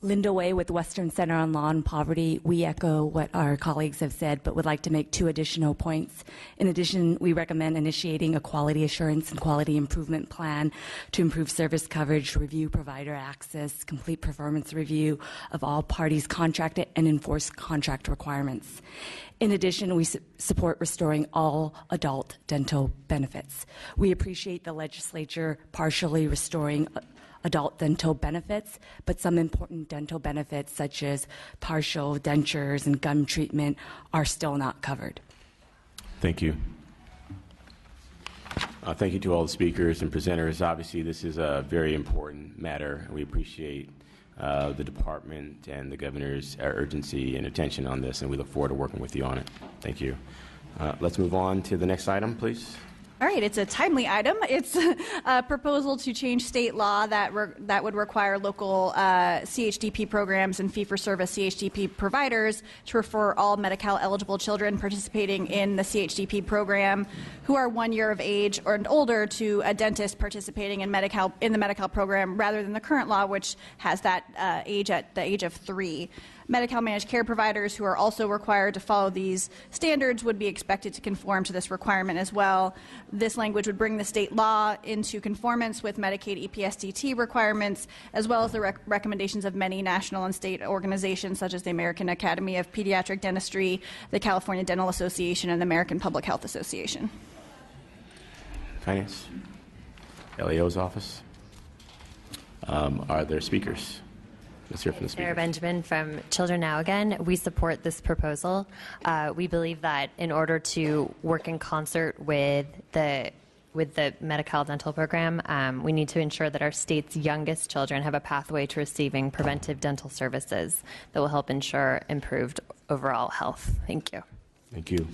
Linda Way with Western Center on Law and Poverty. We echo what our colleagues have said, but would like to make 2 additional points. In addition, we recommend initiating a quality assurance and quality improvement plan to improve service coverage, review provider access, complete performance review of all parties contracted, and enforce contract requirements. In addition, we support restoring all adult dental benefits. We appreciate the legislature partially restoring adult dental benefits, but some important dental benefits such as partial dentures and gum treatment are still not covered. Thank you. Thank you to all the speakers and presenters. Obviously, this is a very important matter. We appreciate the department and the governor's urgency and attention on this, and we look forward to working with you on it. Thank you. Let's move on to the next item, please. All right, it's a timely item. It's a proposal to change state law that would require local CHDP programs and fee-for-service CHDP providers to refer all Medi-Cal eligible children participating in the CHDP program who are 1 year of age or older to a dentist participating in the Medi-Cal program, rather than the current law, which has that age at the age of 3. Medi-Cal managed care providers who are also required to follow these standards would be expected to conform to this requirement as well. This language would bring the state law into conformance with Medicaid EPSDT requirements, as well as the recommendations of many national and state organizations such as the American Academy of Pediatric Dentistry, the California Dental Association, and the American Public Health Association. Finance. LAO's office. Are there speakers? Let's hear from the speaker. Sarah Benjamin from Children Now Again. We support this proposal. We believe that in order to work in concert with the Medi-Cal dental program, we need to ensure that our state's youngest children have a pathway to receiving preventive dental services that will help ensure improved overall health. Thank you. Thank you.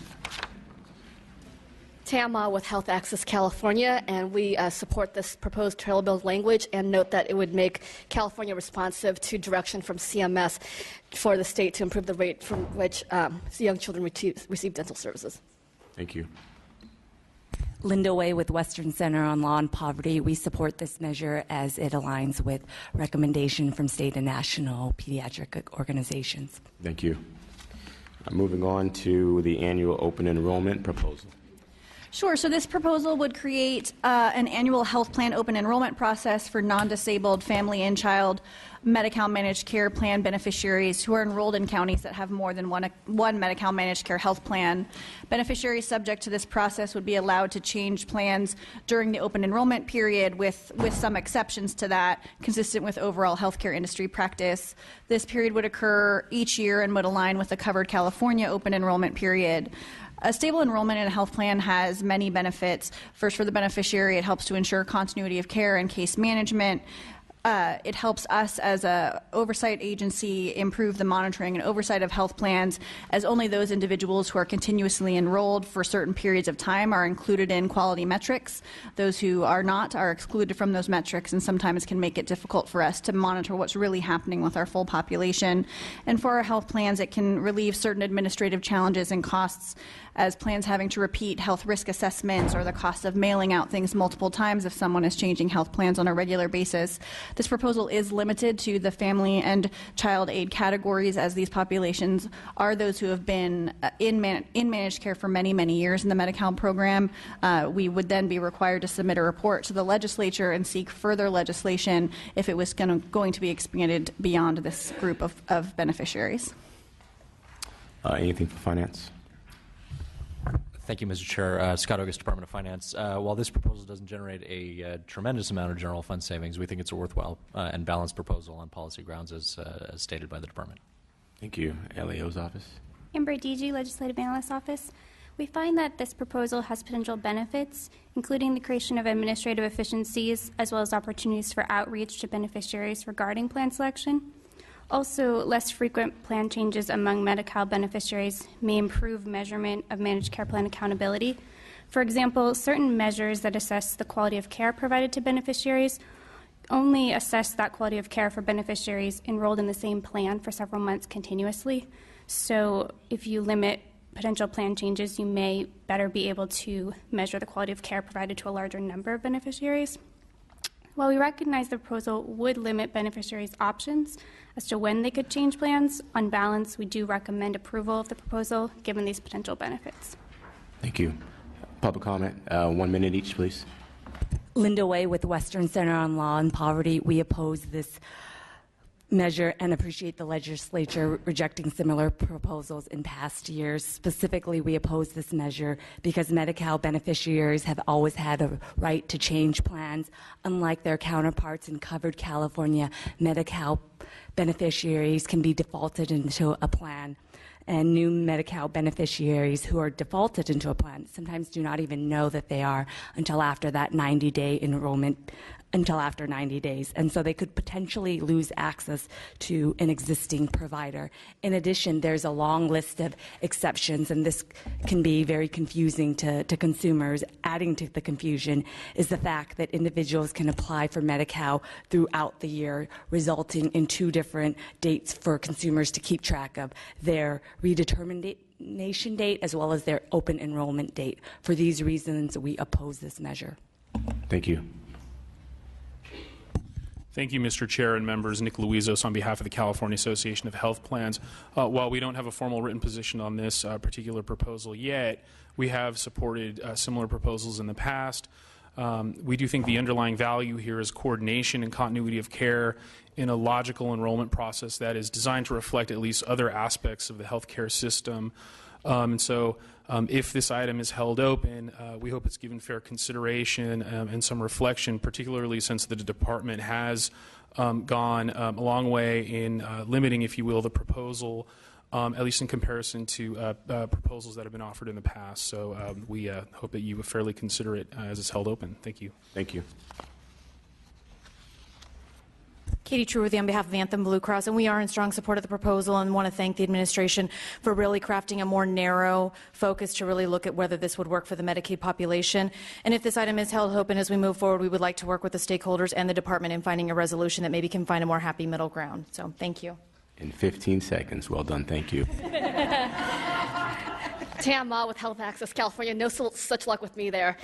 Tama with Health Access California, and we support this proposed trail bill language and note that it would make California responsive to direction from CMS for the state to improve the rate from which young children receive dental services. Thank you. Linda Way with Western Center on Law and Poverty. We support this measure as it aligns with recommendation from state and national pediatric organizations. Thank you. Moving on to the annual open enrollment proposal. Sure. So this proposal would create an annual health plan open enrollment process for non-disabled family and child Medi-Cal managed care plan beneficiaries who are enrolled in counties that have more than one Medi-Cal managed care health plan. Beneficiaries subject to this process would be allowed to change plans during the open enrollment period with some exceptions to that, consistent with overall healthcare industry practice. This period would occur each year and would align with the covered California open enrollment period. A stable enrollment in a health plan has many benefits. First, for the beneficiary, it helps to ensure continuity of care and case management. It helps us as a oversight agency improve the monitoring and oversight of health plans, as only those individuals who are continuously enrolled for certain periods of time are included in quality metrics. Those who are not are excluded from those metrics, and sometimes can make it difficult for us to monitor what's really happening with our full population. And for our health plans, it can relieve certain administrative challenges and costs, as plans having to repeat health risk assessments or the cost of mailing out things multiple times if someone is changing health plans on a regular basis. This proposal is limited to the family and child aid categories, as these populations are those who have been in managed care for many, many years in the Medi-Cal program. We would then be required to submit a report to the legislature and seek further legislation if it was going to be expanded beyond this group of beneficiaries. Anything for finance? Thank you, Mr. Chair. Scott August, Department of Finance. While this proposal doesn't generate a tremendous amount of general fund savings, we think it's a worthwhile and balanced proposal on policy grounds as stated by the Department. Thank you. LAO's office. Amber DG, Legislative Analyst Office. We find that this proposal has potential benefits, including the creation of administrative efficiencies, as well as opportunities for outreach to beneficiaries regarding plan selection. Also, less frequent plan changes among Medi-Cal beneficiaries may improve measurement of managed care plan accountability. For example, certain measures that assess the quality of care provided to beneficiaries only assess that quality of care for beneficiaries enrolled in the same plan for several months continuously. So if you limit potential plan changes, you may better be able to measure the quality of care provided to a larger number of beneficiaries. While we recognize the proposal would limit beneficiaries' options as to when they could change plans, on balance, we do recommend approval of the proposal given these potential benefits. Thank you. Public comment, 1 minute each, please. Linda Way with Western Center on Law and Poverty. We oppose this measure and appreciate the legislature rejecting similar proposals in past years. Specifically, we oppose this measure because Medi-Cal beneficiaries have always had a right to change plans. Unlike their counterparts in covered California, Medi-Cal beneficiaries can be defaulted into a plan. And new Medi-Cal beneficiaries who are defaulted into a plan sometimes do not even know that they are until after that 90-day enrollment, until after 90 days. And so they could potentially lose access to an existing provider. In addition, there's a long list of exceptions, and this can be very confusing to consumers. Adding to the confusion is the fact that individuals can apply for Medi-Cal throughout the year, resulting in 2 different dates for consumers to keep track of: their redetermination date as well as their open enrollment date. For these reasons, we oppose this measure. Thank you. Thank you, Mr. Chair and members. Nick Luizos on behalf of the California Association of Health Plans. While we don't have a formal written position on this particular proposal yet, we have supported similar proposals in the past. We do think the underlying value here is coordination and continuity of care in a logical enrollment process that is designed to reflect at least other aspects of the healthcare system. If this item is held open, we hope it's given fair consideration and some reflection, particularly since the department has gone a long way in limiting, if you will, the proposal, at least in comparison to proposals that have been offered in the past. So we hope that you fairly consider it as it's held open. Thank you. Thank you. Katie Truworthy on behalf of Anthem Blue Cross, and we are in strong support of the proposal and want to thank the administration for really crafting a more narrow focus to really look at whether this would work for the Medicaid population. And if this item is held open as we move forward, we would like to work with the stakeholders and the department in finding a resolution that maybe can find a more happy middle ground. So thank you. In 15 seconds. Well done. Thank you. Tam Ma with Health Access California. No such luck with me there.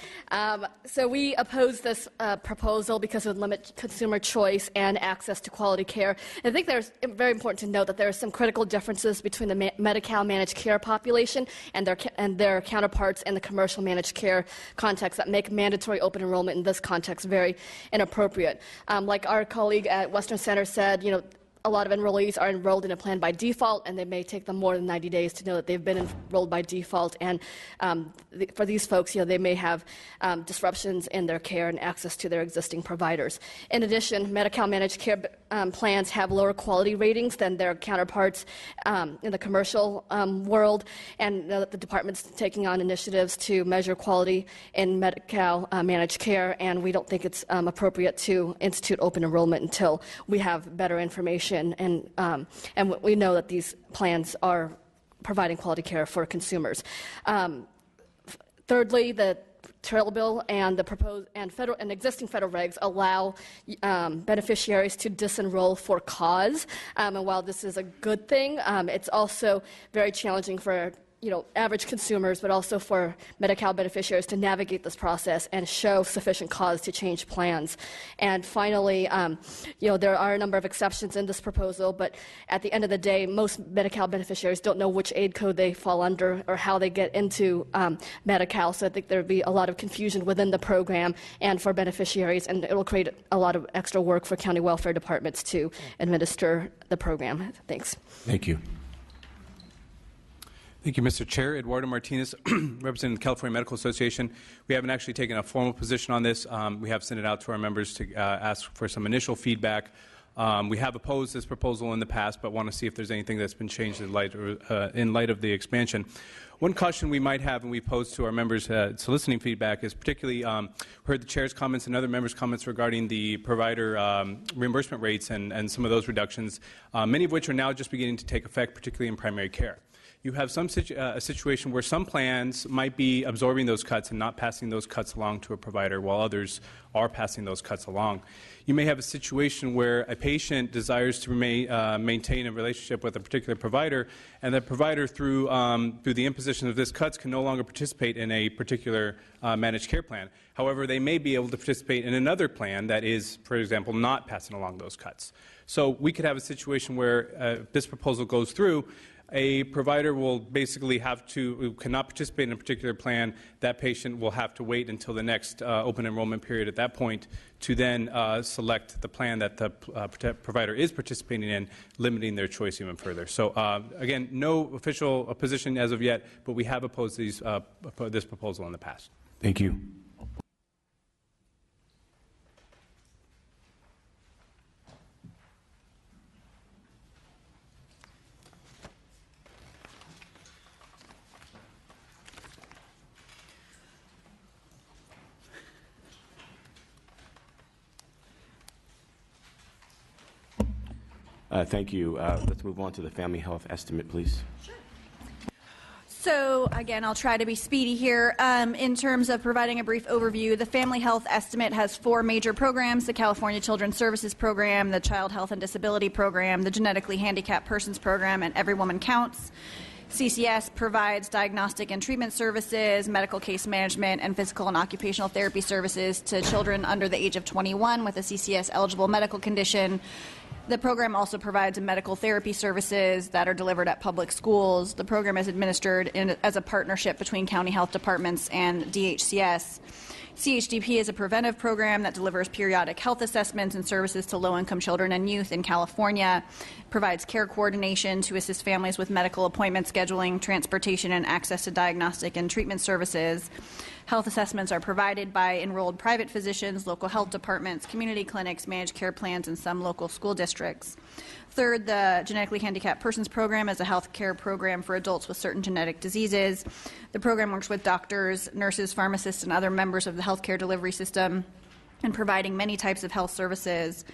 So we oppose this proposal because it would limit consumer choice and access to quality care. And I think there's very important to note that there are some critical differences between the Medi-Cal managed care population and their counterparts in the commercial managed care context that make mandatory open enrollment in this context very inappropriate. Like our colleague at Western Center said, a lot of enrollees are enrolled in a plan by default, and they may take them more than 90 days to know that they've been enrolled by default. And for these folks, they may have disruptions in their care and access to their existing providers. In addition, Medi-Cal managed care plans have lower quality ratings than their counterparts in the commercial world, and the department's taking on initiatives to measure quality in Medi-Cal managed care, and we don't think it's appropriate to institute open enrollment until we have better information. And we know that these plans are providing quality care for consumers. Thirdly, the trail bill and the proposed and existing federal regs allow beneficiaries to disenroll for cause. And while this is a good thing, it's also very challenging for average consumers, but also for Medi-Cal beneficiaries to navigate this process and show sufficient cause to change plans. And finally, there are a number of exceptions in this proposal, but at the end of the day, most Medi-Cal beneficiaries don't know which aid code they fall under or how they get into Medi-Cal, so I think there would be a lot of confusion within the program and for beneficiaries, and it will create a lot of extra work for county welfare departments to administer the program. Thanks. Thank you. Thank you, Mr. Chair. Eduardo Martinez, representing the California Medical Association. We haven't actually taken a formal position on this. We have sent it out to our members to ask for some initial feedback. We have opposed this proposal in the past, but want to see if there's anything that's been changed in light of the expansion. One caution we might have, and we posed to our members soliciting feedback, is particularly heard the chair's comments and other members' comments regarding the provider reimbursement rates and some of those reductions, many of which are now just beginning to take effect, particularly in primary care. you have a situation where some plans might be absorbing those cuts and not passing those cuts along to a provider, while others are passing those cuts along. You may have a situation where a patient desires to maintain a relationship with a particular provider, and that provider, through the imposition of this cuts, can no longer participate in a particular managed care plan. However, they may be able to participate in another plan that is, for example, not passing along those cuts. So we could have a situation where this proposal goes through. A provider will basically cannot participate in a particular plan. That patient will have to wait until the next open enrollment period at that point to then select the plan that the provider is participating in, limiting their choice even further. So again, no official position as of yet, but we have opposed this proposal in the past. Thank you. Thank you. Let's move on to the family health estimate, please. So again, I'll try to be speedy here. In terms of providing a brief overview, the Family Health Estimate has 4 major programs: the California Children's Services Program, the Child Health and Disability Program, the Genetically Handicapped Persons Program, and Every Woman Counts. CCS provides diagnostic and treatment services, medical case management, and physical and occupational therapy services to children under the age of 21 with a CCS-eligible medical condition. The program also provides medical therapy services that are delivered at public schools. The program is administered as a partnership between county health departments and DHCS. CHDP is a preventive program that delivers periodic health assessments and services to low-income children and youth in California, provides care coordination to assist families with medical appointment scheduling, transportation, and access to diagnostic and treatment services. Health assessments are provided by enrolled private physicians, local health departments, community clinics, managed care plans, and some local school districts. Third, the Genetically Handicapped Persons Program is a health care program for adults with certain genetic diseases. The program works with doctors, nurses, pharmacists, and other members of the healthcare delivery system in providing many types of health services.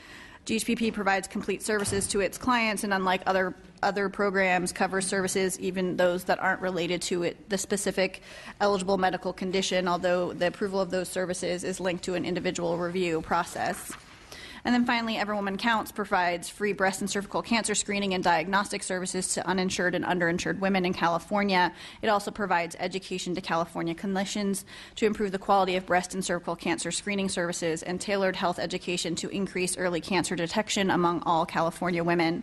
GHPP provides complete services to its clients, and unlike other programs, covers services, even those that aren't related to the specific eligible medical condition, although the approval of those services is linked to an individual review process. And then finally, Every Woman Counts provides free breast and cervical cancer screening and diagnostic services to uninsured and underinsured women in California. It also provides education to California clinicians to improve the quality of breast and cervical cancer screening services and tailored health education to increase early cancer detection among all California women.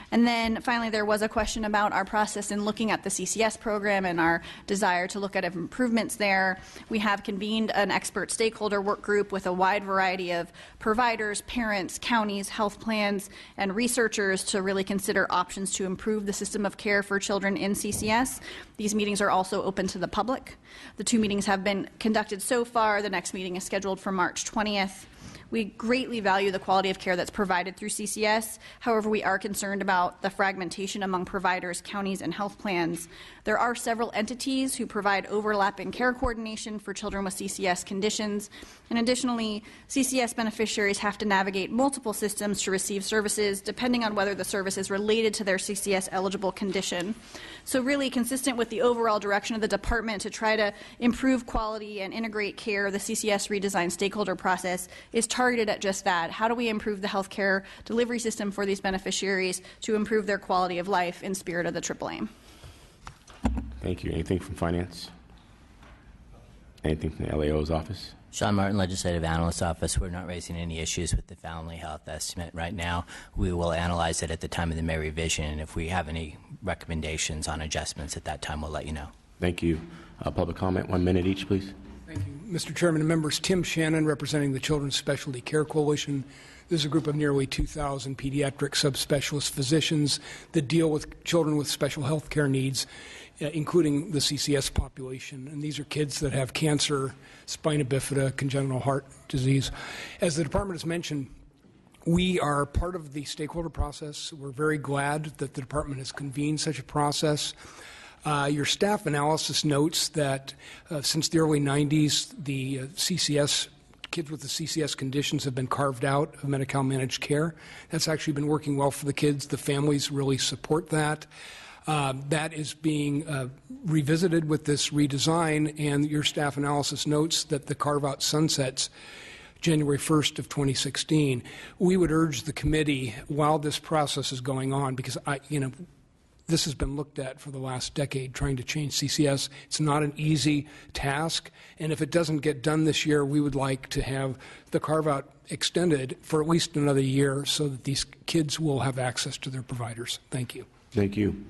And then finally, there was a question about our process in looking at the CCS program and our desire to look at improvements there. We have convened an expert stakeholder work group with a wide variety of providers, parents, counties, health plans, and researchers to really consider options to improve the system of care for children in CCS. These meetings are also open to the public. The 2 meetings have been conducted so far. The next meeting is scheduled for March 20th. We greatly value the quality of care that's provided through CCS. However, we are concerned about the fragmentation among providers, counties, and health plans. There are several entities who provide overlapping care coordination for children with CCS conditions. And additionally, CCS beneficiaries have to navigate multiple systems to receive services, depending on whether the service is related to their CCS-eligible condition. So really, consistent with the overall direction of the department to try to improve quality and integrate care, the CCS redesign stakeholder process is targeted at just that. How do we improve the healthcare delivery system for these beneficiaries to improve their quality of life in spirit of the AAA? Thank you. Anything from finance? Anything from the LAO's office? Sean Martin, Legislative Analyst's Office. We're not raising any issues with the family health estimate right now. We will analyze it at the time of the May revision, and if we have any recommendations on adjustments at that time, we'll let you know. Thank you. Public comment, 1 minute each, please. Thank you. Mr. Chairman and members, Tim Shannon, representing the Children's Specialty Care Coalition. This is a group of nearly 2,000 pediatric subspecialist physicians that deal with children with special health care needs, including the CCS population. And these are kids that have cancer, spina bifida, congenital heart disease. As the department has mentioned, we are part of the stakeholder process. We're very glad that the department has convened such a process. Your staff analysis notes that since the early 90s, the kids with the CCS conditions have been carved out of Medi-Cal managed care. That's actually been working well for the kids. The families really support that. That is being revisited with this redesign, and your staff analysis notes that the carve-out sunsets January 1st of 2016. We would urge the committee, while this process is going on, because this has been looked at for the last decade, trying to change CCS. It's not an easy task, and if it doesn't get done this year, we would like to have the carve-out extended for at least another year so that these kids will have access to their providers. Thank you. Thank you.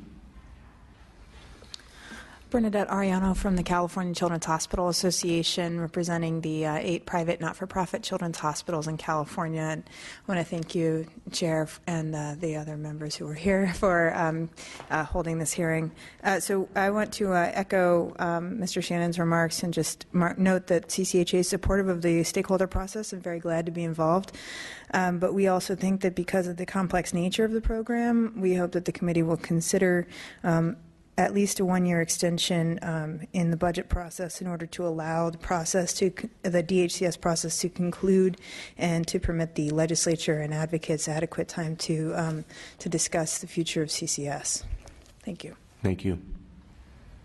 Bernadette Ariano from the California Children's Hospital Association, representing the 8 private not-for-profit children's hospitals in California. And I want to thank you, Chair, and the other members who were here for holding this hearing. So I want to echo Mr. Shannon's remarks and just note that CCHA is supportive of the stakeholder process and very glad to be involved. But we also think that because of the complex nature of the program, we hope that the committee will consider at least a one-year extension in the budget process in order to allow the DHCS process to conclude and to permit the legislature and advocates adequate time to discuss the future of CCS. Thank you. Thank you.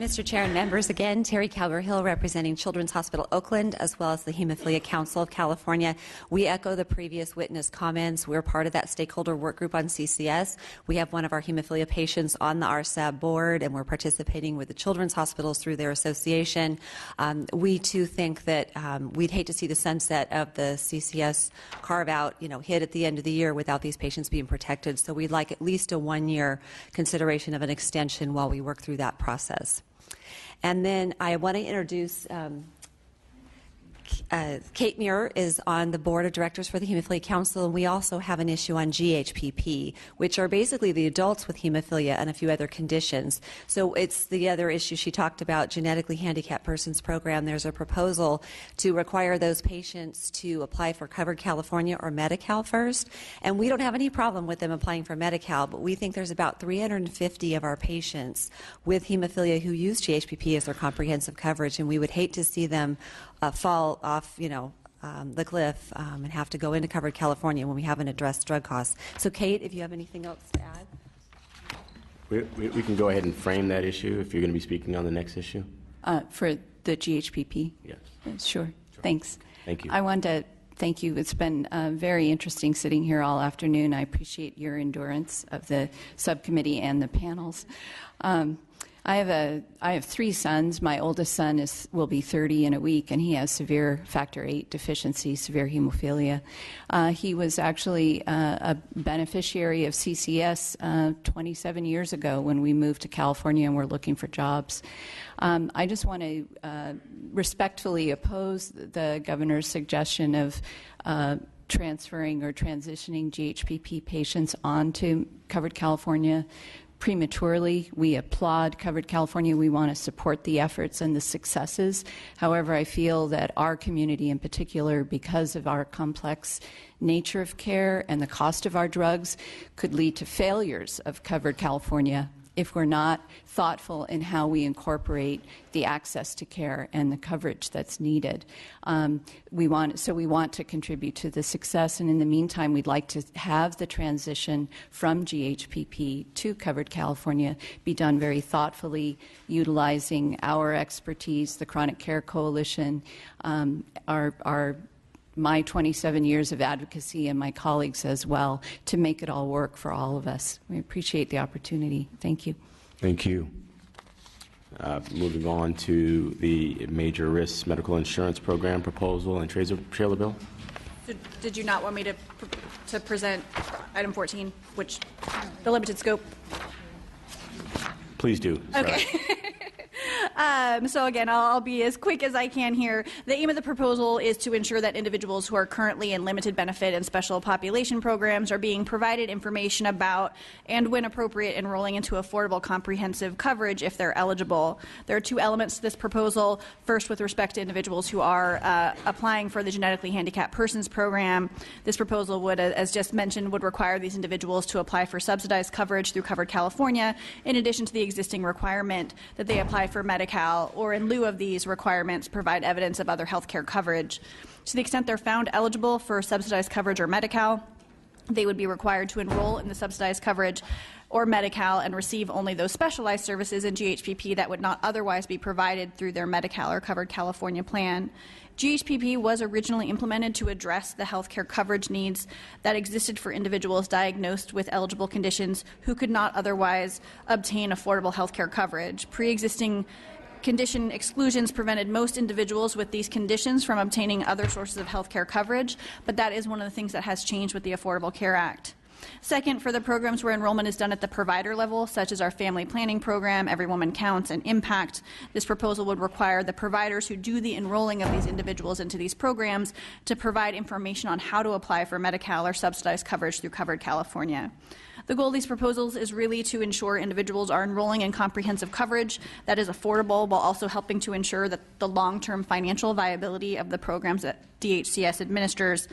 Mr. Chair and members, again, Terry Calver-Hill representing Children's Hospital Oakland as well as the Hemophilia Council of California. We echo the previous witness comments. We're part of that stakeholder work group on CCS. We have one of our hemophilia patients on the RSAB board, and we're participating with the children's hospitals through their association. We, too, think that we'd hate to see the sunset of the CCS carve-out, hit at the end of the year without these patients being protected. So we'd like at least a one-year consideration of an extension while we work through that process. And then I want to introduce Kate Muir is on the board of directors for the Hemophilia Council, and we also have an issue on GHPP, which are basically the adults with hemophilia and a few other conditions. So it's the other issue she talked about, genetically handicapped persons program. There's a proposal to require those patients to apply for Covered California or Medi-Cal first, and we don't have any problem with them applying for Medi-Cal, but we think there's about 350 of our patients with hemophilia who use GHPP as their comprehensive coverage, and we would hate to see them fall off, the cliff and have to go into Covered California when we haven't addressed drug costs. So, Kate, if you have anything else to add. We can go ahead and frame that issue if you're going to be speaking on the next issue. For the GHPP? Yes. Sure. Thanks. Thank you. I want to thank you. It's been very interesting sitting here all afternoon. I appreciate your endurance of the subcommittee and the panels. I have 3 sons. My oldest son will be 30 in a week, and he has severe factor VIII deficiency, severe hemophilia. He was actually a beneficiary of CCS 27 years ago when we moved to California and were looking for jobs. I just want to respectfully oppose the governor's suggestion of transferring or transitioning GHPP patients onto Covered California prematurely. We applaud Covered California. We want to support the efforts and the successes. However, I feel that our community in particular, because of our complex nature of care and the cost of our drugs, could lead to failures of Covered California if we're not thoughtful in how we incorporate the access to care and the coverage that's needed. We want to contribute to the success, and in the meantime, we'd like to have the transition from GHPP to Covered California be done very thoughtfully, utilizing our expertise, the Chronic Care Coalition, my 27 years of advocacy and my colleagues as well, to make it all work for all of us. We appreciate the opportunity. Thank you. Thank you. Moving on to the Major Risks Medical Insurance Program proposal and trailer bill. So did you not want me to present item 14, which the limited scope? Please do. Okay. So again, I'll be as quick as I can here. The aim of the proposal is to ensure that individuals who are currently in limited benefit and special population programs are being provided information about and, when appropriate, enrolling into affordable comprehensive coverage if they're eligible. There are 2 elements to this proposal. First, with respect to individuals who are applying for the genetically handicapped persons program, this proposal would, as just mentioned, would require these individuals to apply for subsidized coverage through Covered California, in addition to the existing requirement that they apply for Medi-Cal, or in lieu of these requirements, provide evidence of other health care coverage. To the extent they're found eligible for subsidized coverage or Medi-Cal, they would be required to enroll in the subsidized coverage or Medi-Cal and receive only those specialized services in GHPP that would not otherwise be provided through their Medi-Cal or Covered California plan. GHPP was originally implemented to address the healthcare coverage needs that existed for individuals diagnosed with eligible conditions who could not otherwise obtain affordable healthcare coverage. Pre-existing condition exclusions prevented most individuals with these conditions from obtaining other sources of healthcare coverage, but that is one of the things that has changed with the Affordable Care Act. Second, for the programs where enrollment is done at the provider level, such as our family planning program, Every Woman Counts, and Impact, this proposal would require the providers who do the enrolling of these individuals into these programs to provide information on how to apply for Medi-Cal or subsidized coverage through Covered California. The goal of these proposals is really to ensure individuals are enrolling in comprehensive coverage that is affordable, while also helping to ensure that the long-term financial viability of the programs that DHCS administers,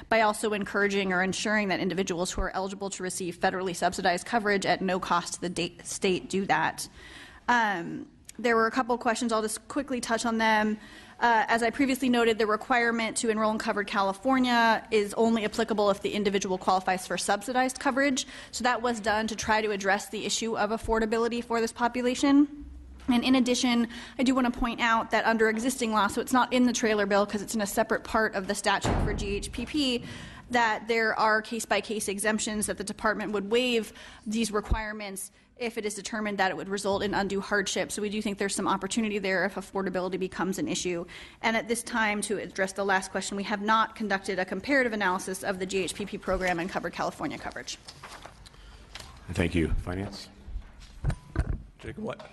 by also encouraging or ensuring that individuals who are eligible to receive federally subsidized coverage at no cost to the state do that. There were a couple questions. I'll just quickly touch on them. As I previously noted, the requirement to enroll in Covered California is only applicable if the individual qualifies for subsidized coverage. So that was done to try to address the issue of affordability for this population. And in addition, I do want to point out that under existing law, so it's not in the trailer bill because it's in a separate part of the statute for GHPP, that there are case-by-case exemptions that the department would waive these requirements if it is determined that it would result in undue hardship. So we do think there's some opportunity there if affordability becomes an issue. And at this time, to address the last question, we have not conducted a comparative analysis of the GHPP program and Covered California coverage. Thank you. Finance?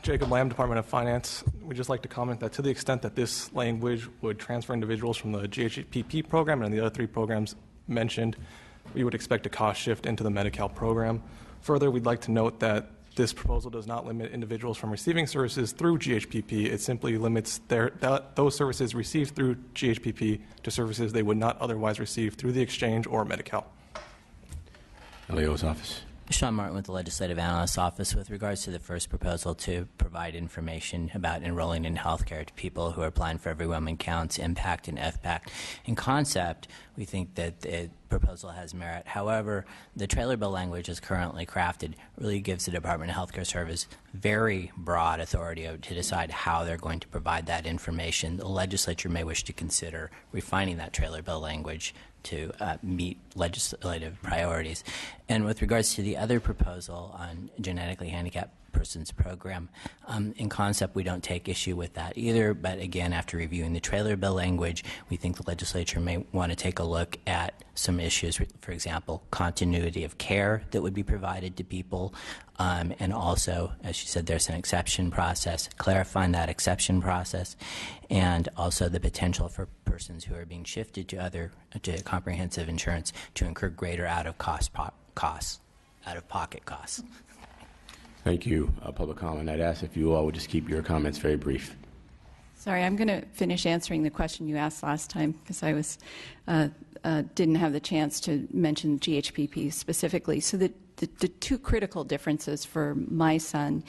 Jacob Lamb, Department of Finance. We'd just like to comment that to the extent that this language would transfer individuals from the GHPP program and the other three programs mentioned, we would expect a cost shift into the Medi-Cal program. Further, we'd like to note that this proposal does not limit individuals from receiving services through GHPP. It simply limits those services received through GHPP to services they would not otherwise receive through the exchange or Medi-Cal. LEO's office. Sean Martin with the Legislative Analyst's Office. With regards to the first proposal to provide information about enrolling in healthcare to people who are applying for Every Woman Counts, Impact, and FPAC, in concept, we think that the proposal has merit. However, the trailer bill language as currently crafted really gives the Department of Healthcare Service very broad authority to decide how they're going to provide that information. The legislature may wish to consider refining that trailer bill language to meet legislative priorities. And with regards to the other proposal on genetically handicapped persons program, in concept we don't take issue with that either, but again, after reviewing the trailer bill language, we think the legislature may want to take a look at some issues, for example, continuity of care that would be provided to people, and also, as you said, there's an exception process, clarifying that exception process, and also the potential for persons who are being shifted to comprehensive insurance to incur greater out-of-pocket costs. Thank you. Public comment. I'd ask if you all would just keep your comments very brief. Sorry, I'm going to finish answering the question you asked last time because I was didn't have the chance to mention GHPP specifically. So the two critical differences for my son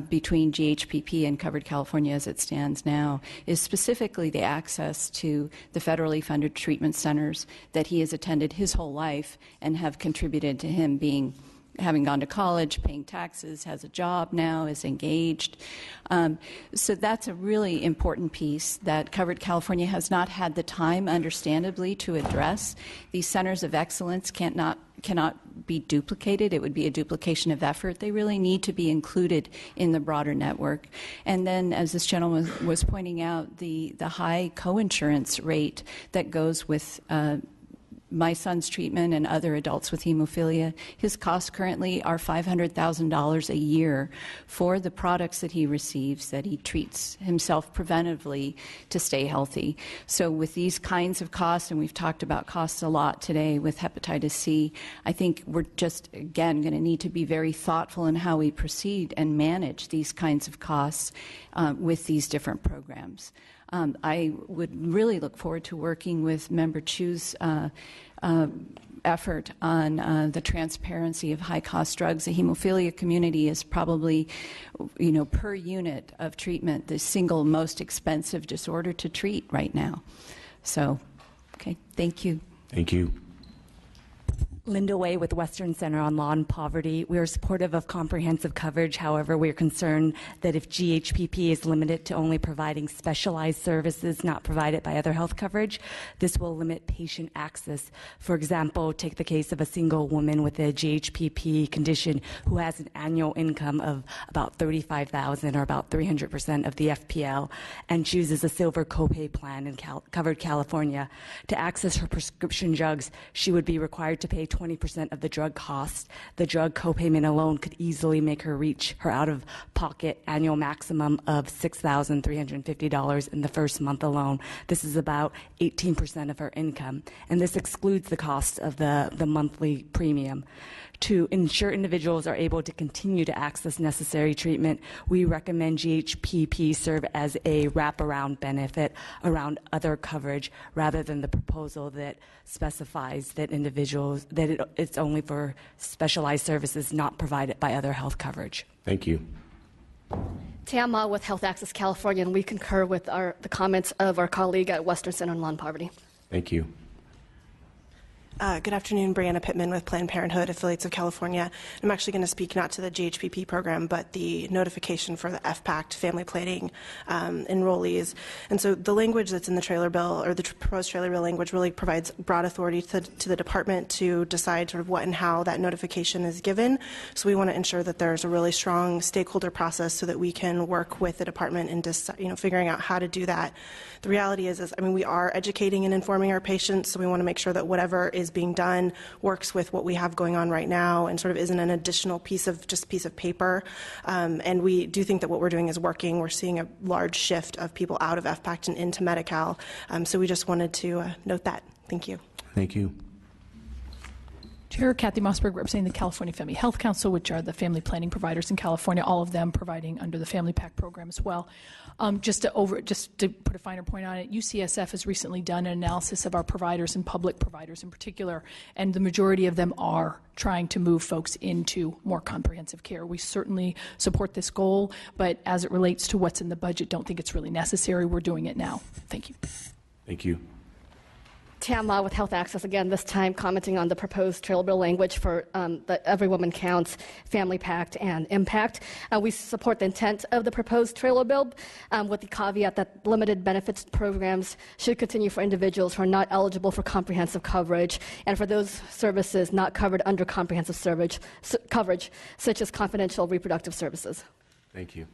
between GHPP and Covered California as it stands now is specifically the access to the federally funded treatment centers that he has attended his whole life and have contributed to him having gone to college, paying taxes, has a job now, is engaged. So that's a really important piece that Covered California has not had the time, understandably, to address. These centers of excellence cannot be duplicated. It would be a duplication of effort. They really need to be included in the broader network. And then, as this gentleman was pointing out, the high coinsurance rate that goes with my son's treatment and other adults with hemophilia, his costs currently are $500,000 a year for the products that he receives, that he treats himself preventively to stay healthy. So with these kinds of costs, and we've talked about costs a lot today with hepatitis C, I think we're just, again, going to need to be very thoughtful in how we proceed and manage these kinds of costs with these different programs. I would really look forward to working with Member Chu's effort on the transparency of high-cost drugs. The hemophilia community is probably, per unit of treatment, the single most expensive disorder to treat right now. So, okay, thank you. Thank you. Linda Way with Western Center on Law and Poverty. We are supportive of comprehensive coverage. However, we are concerned that if GHPP is limited to only providing specialized services not provided by other health coverage, this will limit patient access. For example, take the case of a single woman with a GHPP condition who has an annual income of about $35,000 or about 300% of the FPL and chooses a silver copay plan in covered California. To access her prescription drugs, she would be required to pay 20% of the drug cost. The drug copayment alone could easily make her reach her out-of-pocket annual maximum of $6,350 in the first month alone. This is about 18% of her income, and this excludes the cost of the monthly premium. To ensure individuals are able to continue to access necessary treatment, we recommend GHPP serve as a wraparound benefit around other coverage rather than the proposal that specifies that it's only for specialized services not provided by other health coverage. Thank you. Tam Ma with Health Access California, and we concur with the comments of our colleague at Western Center on Law and Poverty. Thank you. Good afternoon, Brianna Pittman with Planned Parenthood Affiliates of California. I'm actually going to speak not to the GHPP program, but the notification for the FPACT family planning enrollees. And so the language that's in the trailer bill, or the proposed trailer bill language, really provides broad authority to the department to decide sort of what and how that notification is given. So we want to ensure that there's a really strong stakeholder process so that we can work with the department in figuring out how to do that. The reality is, we are educating and informing our patients, so we want to make sure that whatever is being done works with what we have going on right now and sort of isn't an additional piece of paper. And we do think that what we're doing is working. We're seeing a large shift of people out of FPACT and into Medi-Cal. So we just wanted to note that. Thank you. Thank you. Chair Kathy Mossberg, representing the California Family Health Council, which are the family planning providers in California, all of them providing under the Family PAC program as well. Just to put a finer point on it, UCSF has recently done an analysis of our providers and public providers in particular, and the majority of them are trying to move folks into more comprehensive care. We certainly support this goal, but as it relates to what's in the budget, don't think it's really necessary. We're doing it now. Thank you. Thank you. Tam Ma with Health Access, again, this time commenting on the proposed trailer bill language for the Every Woman Counts, Family Pact, and Impact. We support the intent of the proposed trailer bill with the caveat that limited benefits programs should continue for individuals who are not eligible for comprehensive coverage and for those services not covered under comprehensive coverage, such as confidential reproductive services. Thank you.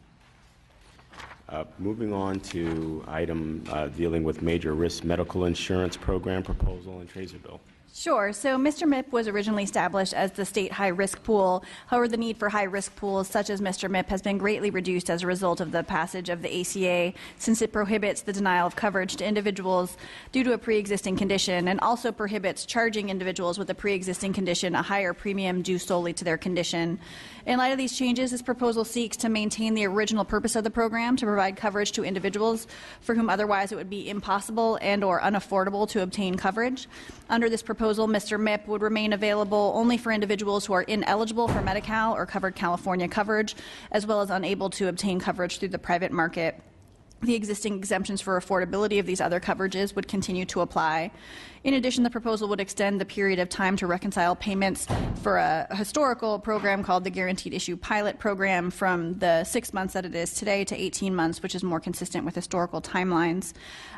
Moving on to item dealing with major risk medical insurance program proposal and Tracer bill. Sure. So Mr. MIP was originally established as the state high-risk pool. However, the need for high-risk pools such as Mr. MIP has been greatly reduced as a result of the passage of the ACA, since it prohibits the denial of coverage to individuals due to a pre-existing condition and also prohibits charging individuals with a pre-existing condition a higher premium due solely to their condition. In light of these changes, this proposal seeks to maintain the original purpose of the program to provide coverage to individuals for whom otherwise it would be impossible and or unaffordable to obtain coverage. Under this proposal, Mr. MIP would remain available only for individuals who are ineligible for Medi-Cal or covered California coverage, as well as unable to obtain coverage through the private market. The existing exemptions for affordability of these other coverages would continue to apply. In addition, the proposal would extend the period of time to reconcile payments for a historical program called the Guaranteed Issue Pilot Program from the 6 months that it is today to 18 months, which is more consistent with historical timelines.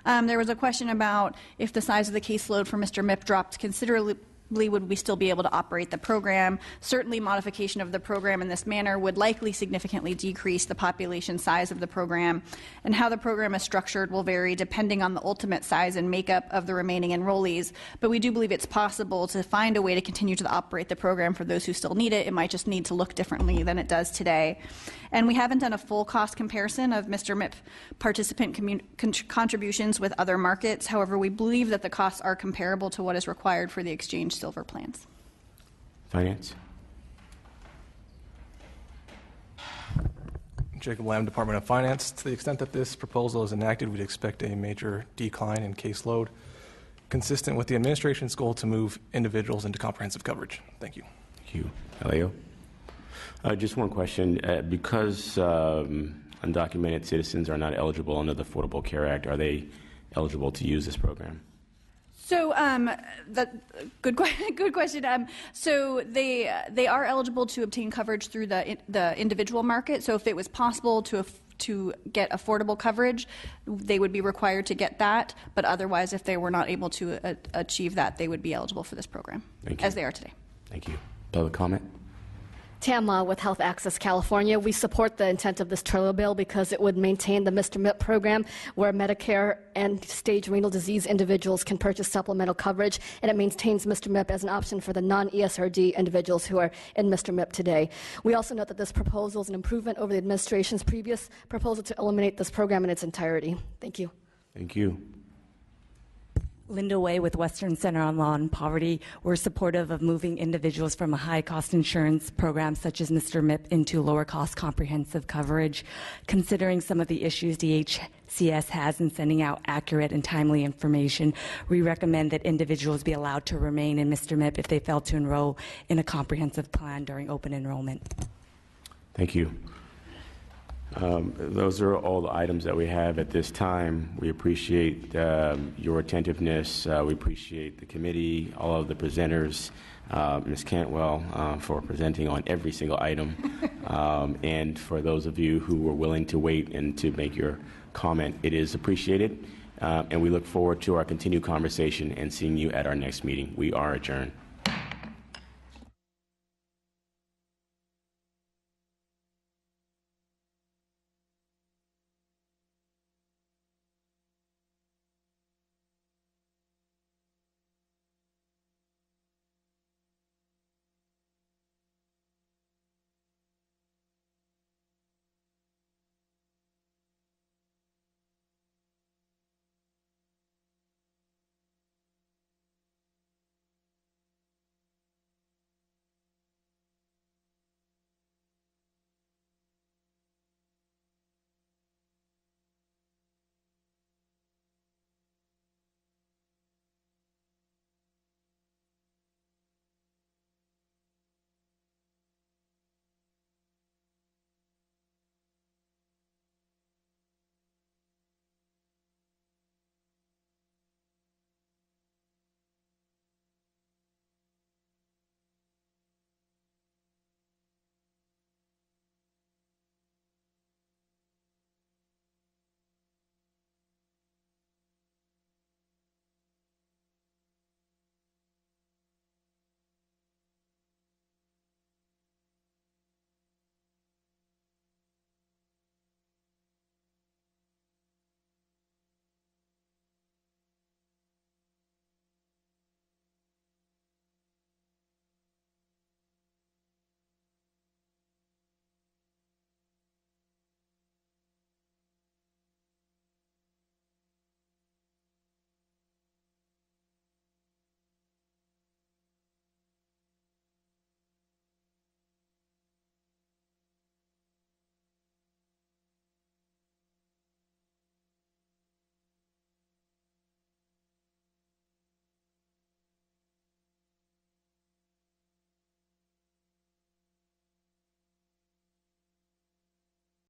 There was a question about if the size of the caseload for Mr. MIP dropped considerably, would we still be able to operate the program? Certainly, modification of the program in this manner would likely significantly decrease the population size of the program, and how the program is structured will vary depending on the ultimate size and makeup of the remaining enrollees. But we do believe it's possible to find a way to continue to operate the program for those who still need it. It might just need to look differently than it does today. And we haven't done a full cost comparison of Mr. MIP participant contributions with other markets. However, we believe that the costs are comparable to what is required for the exchange silver plans. Finance. Jacob Lamb, Department of Finance. To the extent that this proposal is enacted, we'd expect a major decline in caseload, consistent with the administration's goal to move individuals into comprehensive coverage. Thank you. Thank you. Elio? Just one question. Because undocumented citizens are not eligible under the Affordable Care Act, are they eligible to use this program? So, good question. So they are eligible to obtain coverage through the individual market. So if it was possible to get affordable coverage, they would be required to get that. But otherwise, if they were not able to achieve that, they would be eligible for this program, as they are today. Thank you. Public comment? Tamma with Health Access California. We support the intent of this Turlow bill because it would maintain the Mr. MIP program where Medicare and stage renal disease individuals can purchase supplemental coverage, and it maintains Mr. MIP as an option for the non-ESRD individuals who are in Mr. MIP today. We also note that this proposal is an improvement over the administration's previous proposal to eliminate this program in its entirety. Thank you. Thank you. Linda Way with Western Center on Law and Poverty. We're supportive of moving individuals from a high-cost insurance program such as Mr. MIP into lower-cost comprehensive coverage. Considering some of the issues DHCS has in sending out accurate and timely information, we recommend that individuals be allowed to remain in Mr. MIP if they fail to enroll in a comprehensive plan during open enrollment. Thank you. Those are all the items that we have at this time. We appreciate your attentiveness. We appreciate the committee, all of the presenters, Ms. Cantwell for presenting on every single item, and for those of you who were willing to wait and to make your comment. It is appreciated, and we look forward to our continued conversation and seeing you at our next meeting. We are adjourned.